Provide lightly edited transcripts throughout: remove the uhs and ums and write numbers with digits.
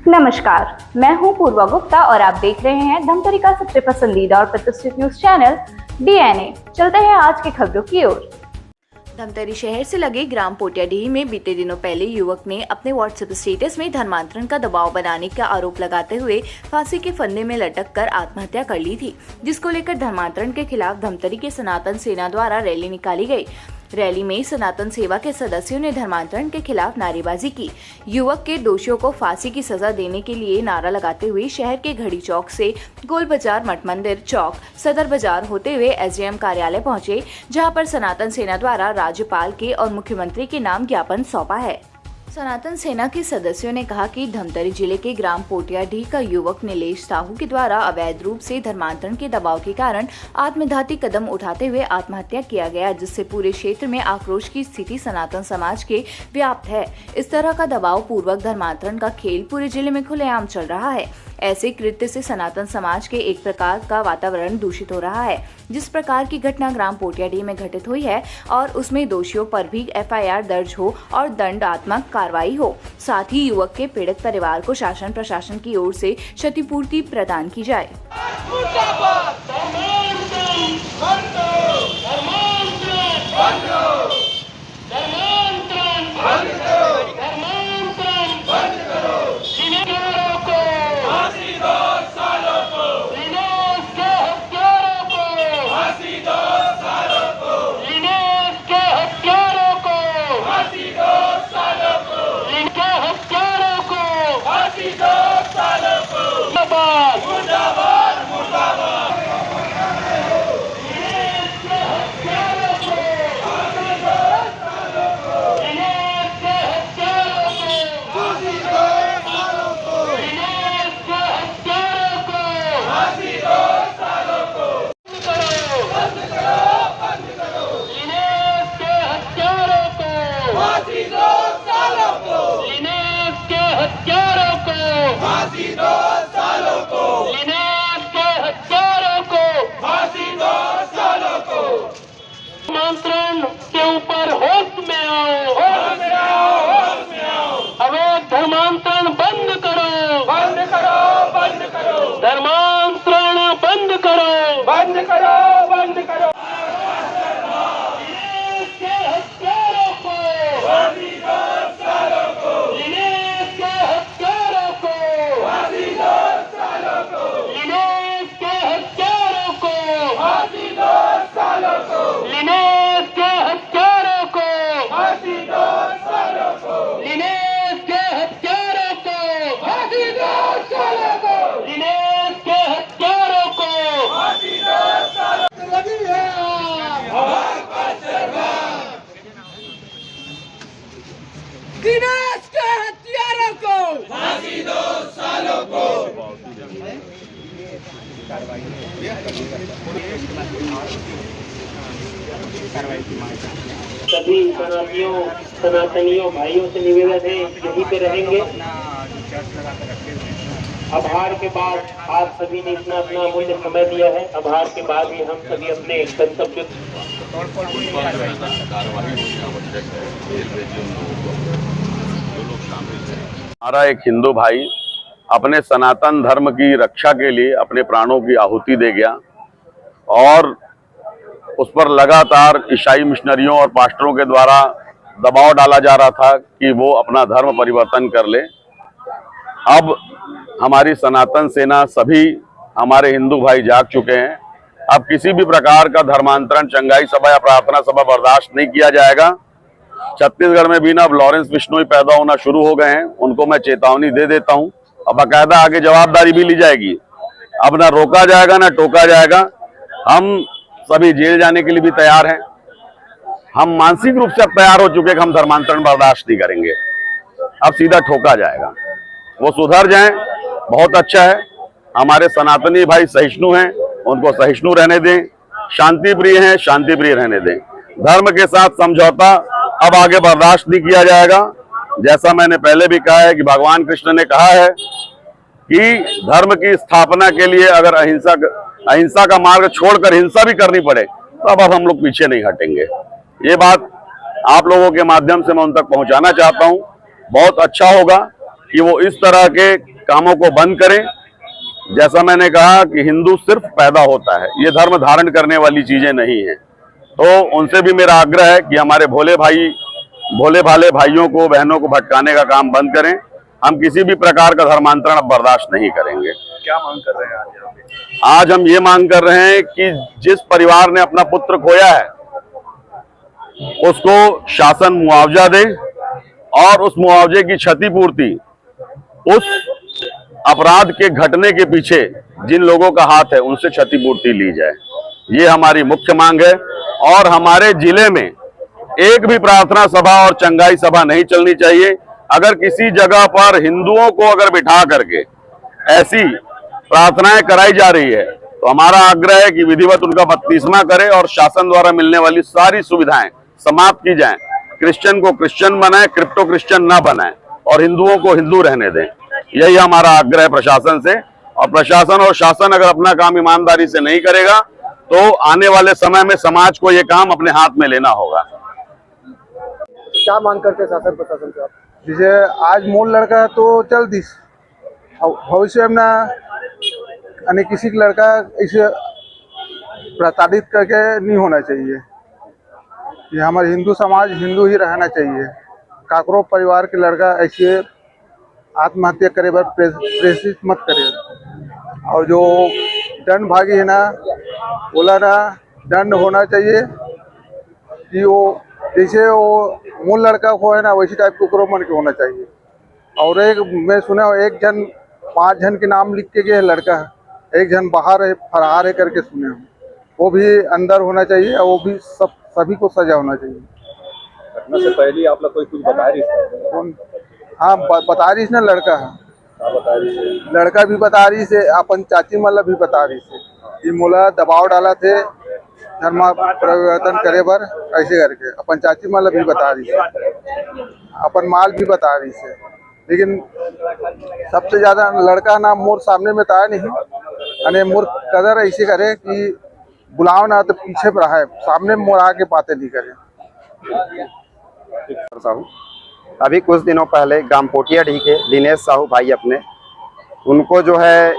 नमस्कार, मैं हूं पूर्वा गुप्ता और आप देख रहे हैं धमतरी का सबसे पसंदीदा और प्रतिष्ठित न्यूज चैनल डीएनए। चलते हैं आज की खबरों की ओर। धमतरी शहर से लगे ग्राम पोटियाडीह में बीते दिनों पहले युवक ने अपने व्हाट्सएप स्टेटस में धर्मांतरण का दबाव बनाने का आरोप लगाते हुए फांसी के फंदे में लटक कर आत्महत्या कर ली थी, जिसको लेकर धर्मांतरण के खिलाफ धमतरी के सनातन सेना द्वारा रैली निकाली गई। रैली में सनातन सेवा के सदस्यों ने धर्मांतरण के खिलाफ नारेबाजी की। युवक के दोषियों को फांसी की सजा देने के लिए नारा लगाते हुए शहर के घड़ी चौक से गोल बाजार, मठ मंदिर चौक, सदर बाजार होते हुए एसडीएम कार्यालय पहुंचे, जहां पर सनातन सेना द्वारा राज्यपाल के और मुख्यमंत्री के नाम ज्ञापन सौंपा है। सनातन सेना के सदस्यों ने कहा कि धमतरी जिले के ग्राम पोटियाडीह का युवक नीलेश साहू के द्वारा अवैध रूप से धर्मांतरण के दबाव के कारण आत्मघाती कदम उठाते हुए आत्महत्या किया गया, जिससे पूरे क्षेत्र में आक्रोश की स्थिति सनातन समाज के व्याप्त है। इस तरह का दबाव पूर्वक धर्मांतरण का खेल पूरे जिले में खुलेआम चल रहा है। ऐसे कृत्य से सनातन समाज के एक प्रकार का वातावरण दूषित हो रहा है। जिस प्रकार की घटना ग्राम पोटियाडीह में घटित हुई है और उसमें दोषियों पर भी एफआईआर दर्ज हो और दंडात्मक कार्रवाई हो, साथ ही युवक के पीड़ित परिवार को शासन प्रशासन की ओर से क्षतिपूर्ति प्रदान की जाए। धर्मांतरण के ऊपर होश में आओ, होश में आओ, होश में आओ। अवैध धर्मांतरण बंद करो, बंद करो, बंद करो। धर्मांतरण बंद करो, बंद करो, बंद करो। दिनेश के हत्यारों को फांसी दो, सालों को। सभी सनातनियों भाइयों से निवेदन है, यहीं पे रहेंगे। आभार के बाद आप सभी ने इतना अपना अमूल्य समय दिया है। आभार के बाद ही हम सभी अपने गंतव्य हमारा एक हिंदू भाई अपने सनातन धर्म की रक्षा के लिए अपने प्राणों की आहुति दे गया और उस पर लगातार ईसाई मिशनरियों और पास्टरों के द्वारा दबाव डाला जा रहा था कि वो अपना धर्म परिवर्तन कर ले। अब हमारी सनातन सेना, सभी हमारे हिंदू भाई जाग चुके हैं। अब किसी भी प्रकार का धर्मांतरण, चंगाई सभा या प्रार्थना सभा बर्दाश्त नहीं किया जाएगा। छत्तीसगढ़ में भी ना अब लॉरेंस बिश्नोई पैदा होना शुरू हो गए हैं, उनको मैं चेतावनी दे देता हूं। अब बाकायदा आगे जवाबदारी भी ली जाएगी। अब ना रोका जाएगा ना टोका जाएगा। हम सभी जेल जाने के लिए भी तैयार हैं। हम मानसिक रूप से अब तैयार हो चुके हैं कि हम धर्मांतरण बर्दाश्त नहीं करेंगे। अब सीधा ठोका जाएगा। वो सुधर जाएं, बहुत अच्छा है। हमारे सनातनी भाई सहिष्णु हैं, उनको सहिष्णु रहने दें। शांति प्रिय हैं, शांति प्रिय रहने दें। धर्म के साथ समझौता अब आगे बर्दाश्त नहीं किया जाएगा। जैसा मैंने पहले भी कहा है कि भगवान कृष्ण ने कहा है कि धर्म की स्थापना के लिए अगर अहिंसा का मार्ग छोड़कर हिंसा भी करनी पड़े तो अब हम लोग पीछे नहीं हटेंगे। ये बात आप लोगों के माध्यम से मैं उन तक पहुंचाना चाहता हूं। बहुत अच्छा होगा कि वो इस तरह के कामों को बंद करें। जैसा मैंने कहा कि हिंदू सिर्फ पैदा होता है, ये धर्म धारण करने वाली चीजें नहीं है। तो उनसे भी मेरा आग्रह है कि हमारे भोले भाले भाइयों को, बहनों को भटकाने का काम बंद करें। हम किसी भी प्रकार का धर्मांतरण अब बर्दाश्त नहीं करेंगे। क्या मांग कर रहे हैं आज यहाँ पे? आज हम ये मांग कर रहे हैं कि जिस परिवार ने अपना पुत्र खोया है उसको शासन मुआवजा दे और उस मुआवजे की क्षतिपूर्ति उस अपराध के घटने के पीछे जिन लोगों का हाथ है उनसे क्षतिपूर्ति ली जाए। ये हमारी मुख्य मांग है। और हमारे जिले में एक भी प्रार्थना सभा और चंगाई सभा नहीं चलनी चाहिए। अगर किसी जगह पर हिंदुओं को अगर बिठा करके ऐसी प्रार्थनाएं कराई जा रही है तो हमारा आग्रह है कि विधिवत उनका बपतिस्मा करे और शासन द्वारा मिलने वाली सारी सुविधाएं समाप्त की जाएं। क्रिश्चियन को क्रिश्चियन बनाएं, क्रिप्टो क्रिश्चियन ना बनाएं और हिंदुओं को हिंदू रहने दें। यही हमारा आग्रह है प्रशासन से। और प्रशासन और शासन अगर अपना काम ईमानदारी से नहीं करेगा तो आने वाले समय में समाज को ये काम अपने हाथ में लेना होगा। क्या मांग करते हैं शासन प्रशासन से आप? जैसे आज मूल लड़का है तो चल दी, भविष्य में ना यानी किसी का लड़का इसे प्रताड़ित करके नहीं होना चाहिए। ये हमारे हिंदू समाज हिंदू ही रहना चाहिए। काकरो परिवार के लड़का ऐसे आत्महत्या करे पर प्रेषित मत करे। और जो दंड भागी है ना, बोला ना दंड होना चाहिए कि वो जैसे वो मूल लड़का को है ना वैसी टाइप के ओकरो मन के होना चाहिए। और एक मैं सुना एक जन 5 जन के नाम लिख के गए लड़का, एक जन बाहर है फरार है करके सुने हूँ, वो भी अंदर होना चाहिए और वो भी सभी को सजा होना चाहिए। घटना से पहले आप लोग कोई कुछ बता रही है? हाँ बता रही ना लड़का है, बता रही है, लड़का भी बता रही से, अपन चाची मतलब भी बता रही से ये मोला दबाव डाला थे धर्म परिवर्तन करे पर ऐसे करके। अपन चाची मतलब भी बता रही से, अपन माल भी बता रही से। लेकिन सबसे ज्यादा लड़का ना मोर सामने में था नहीं, अने मोर कदर ऐसे करे कि बुलाओ ना तो पीछे पर है, सामने मोर आके बातें नहीं करे। साहू अभी कुछ दिनों पहले ग्राम पोटियाडीह के दिनेश साहू भाई अपने उनको जो है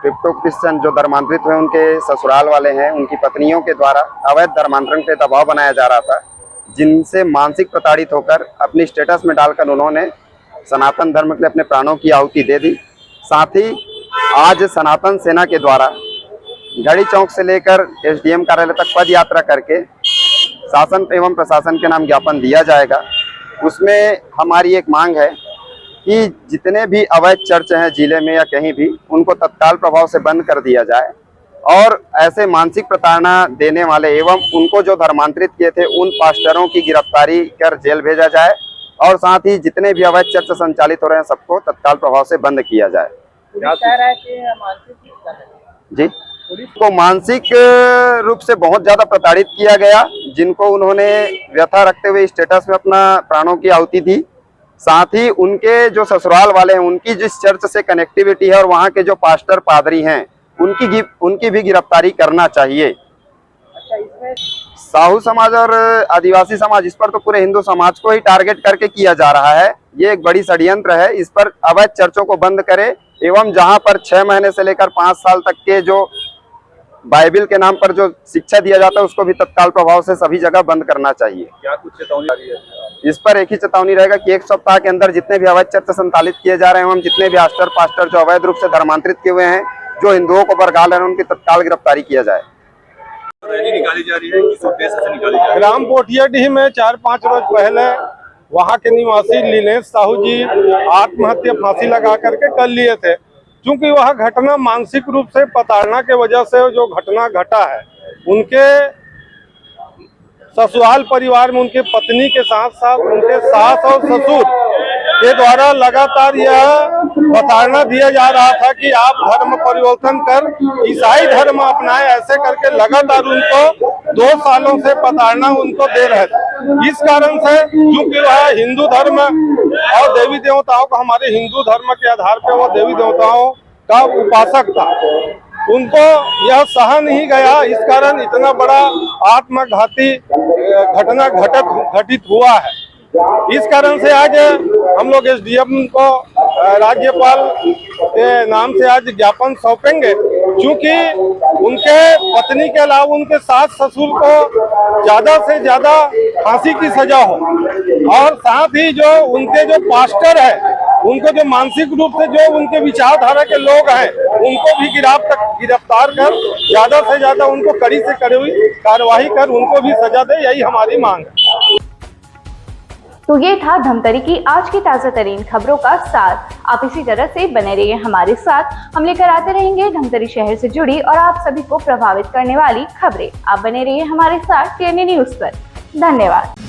क्रिप्टो क्रिश्चियन जो धर्मांतरित हुए उनके ससुराल वाले हैं, उनकी पत्नियों के द्वारा अवैध धर्मांतरण पे दबाव बनाया जा रहा था, जिनसे मानसिक प्रताड़ित होकर अपनी स्टेटस में डालकर उन्होंने सनातन धर्म के लिए अपने प्राणों की आहुति दे दी। साथ ही आज सनातन सेना के द्वारा घड़ी चौक से लेकर SDM कार्यालय तक पद यात्रा करके शासन एवं प्रशासन के नाम ज्ञापन दिया जाएगा। उसमें हमारी एक मांग है कि जितने भी अवैध चर्च हैं जिले में या कहीं भी, उनको तत्काल प्रभाव से बंद कर दिया जाए और ऐसे मानसिक प्रताड़ना देने वाले एवं उनको जो धर्मांतरित किए थे उन पास्टरों की गिरफ्तारी कर जेल भेजा जाए और साथ ही जितने भी अवैध चर्च संचालित हो रहे हैं सबको तत्काल प्रभाव से बंद किया जाए। जी, को मानसिक रूप से बहुत ज्यादा प्रताड़ित किया गया, जिनको उन्होंने व्यथा रखते हुए स्टेटस में अपना प्राणों की आहुति दी। साथ ही उनके जो ससुराल वाले हैं, उनकी जिस चर्च से कनेक्टिविटी है और वहाँ के जो पास्टर पादरी हैं उनकी भी गिरफ्तारी करना चाहिए। अच्छा, इसमें साहू समाज और आदिवासी समाज, इस पर तो पूरे हिंदू समाज को ही टारगेट करके किया जा रहा है। ये एक बड़ी षड्यंत्र है। इस पर अवैध चर्चों को बंद करे एवं जहां पर 6 महीने से लेकर 5 साल तक के जो बाइबिल के नाम पर जो शिक्षा दिया जाता है उसको भी तत्काल प्रभाव से सभी जगह बंद करना चाहिए। क्या कुछ चेतावनी आ रही है? इस पर एक ही चेतावनी रहेगा कि 1 सप्ताह के अंदर जितने भी अवैध चर्च संचालित किए जा रहे हैं एवं जितने भी पास्टर जो अवैध रूप से धर्मांतरित किए हुए हैं, जो हिंदुओं को बरगाल रहे हैं, उनकी तत्काल गिरफ्तारी किया जाए। रैली निकाली जा रही है, किस उद्देश्य से निकाली जा रही है? ग्राम पोटियाडीह में 4-5 रोज पहले वहाँ के निवासी लीनेश साहू जी आत्महत्या फांसी लगा करके कर लिए थे। क्योंकि वह घटना मानसिक रूप से प्रताड़ना के वजह से जो घटना घटा है, उनके ससुराल परिवार में उनके पत्नी के साथ साथ उनके सास और ससुर के द्वारा लगातार यह प्रताड़ना दिया जा रहा था कि आप धर्म परिवर्तन कर ईसाई धर्म अपनाएं, ऐसे करके लगातार उनको 2 सालों से प्रताड़ना उनको दे रहे थे। इस कारण से क्योंकि वह हिंदू धर्म और देवी देवताओं का, हमारे हिंदू धर्म के आधार पर वो देवी देवताओं का उपासक था, उनको यह सहा नहीं गया। इस कारण इतना बड़ा आत्मघाती घटना घटित हुआ है। इस कारण से आज हम लोग SDM को राज्यपाल के नाम से आज ज्ञापन सौंपेंगे, क्योंकि उनके पत्नी के अलावा उनके सास ससुर को ज्यादा से ज्यादा फांसी की सजा हो, और साथ ही जो उनके जो पास्टर है उनको जो मानसिक रूप से जो उनके विचारधारा के लोग हैं उनको भी गिरफ्तार कर ज्यादा से ज्यादा उनको कड़ी से कड़ी कार्रवाई कर उनको भी सजा दे, यही हमारी मांग है। तो ये था धमतरी की आज की ताजा तरीन खबरों का साथ। आप इसी तरह से बने रहिए हमारे साथ, हम लेकर आते रहेंगे धमतरी शहर से जुड़ी और आप सभी को प्रभावित करने वाली खबरें। आप बने रहिए हमारे साथ TNA न्यूज पर। धन्यवाद।